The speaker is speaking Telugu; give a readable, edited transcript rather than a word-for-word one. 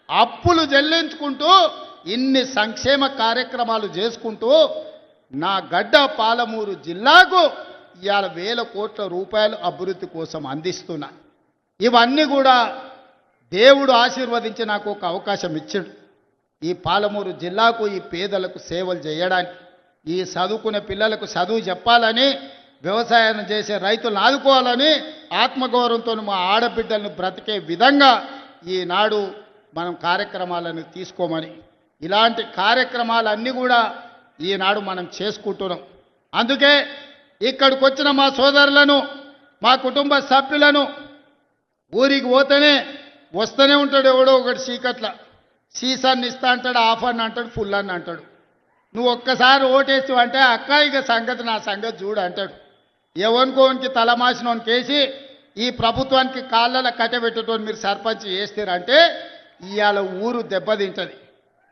అప్పులు చెల్లించుకుంటూ ఇన్ని సంక్షేమ కార్యక్రమాలు చేసుకుంటూ నా గడ్డ పాలమూరు జిల్లాకు ఇవాళ 1000 కోట్ల రూపాయలు అభివృద్ధి కోసం అందిస్తున్నా. ఇవన్నీ కూడా దేవుడు ఆశీర్వదించి నాకు ఒక అవకాశం ఇచ్చాడు. ఈ పాలమూరు జిల్లాకు ఈ పేదలకు సేవలు చేయడానికి, ఈ చదువుకునే పిల్లలకు చదువు చెప్పాలని, వ్యవసాయం చేసే రైతులను ఆదుకోవాలని, ఆత్మగౌరవంతో మా ఆడబిడ్డలను బ్రతికే విధంగా ఈనాడు మనం కార్యక్రమాలను తీసుకోమని, ఇలాంటి కార్యక్రమాలన్నీ కూడా ఈనాడు మనం చేసుకుంటున్నాం. అందుకే ఇక్కడికి వచ్చిన మా సోదరులను, మా కుటుంబ సభ్యులను ఊరికి వస్తూనే ఉంటాడు ఎవడో ఒకటి చీకట్ల, సీసాన్ని ఇస్తా అంటాడు, ఆఫ్ అని అంటాడు, ఫుల్ అని అంటాడు. నువ్వు ఒక్కసారి ఓటేసి అంటే అక్క ఇక సంగతి నా సంగతి చూడు అంటాడు. ఎవరికోనికి తలమాసినోనికి వేసి ఈ ప్రభుత్వానికి కాళ్ళ కట్టబెట్టేటోని మీరు సర్పంచ్ చేస్తారంటే ఇవాళ ఊరు దెబ్బతింటుంది.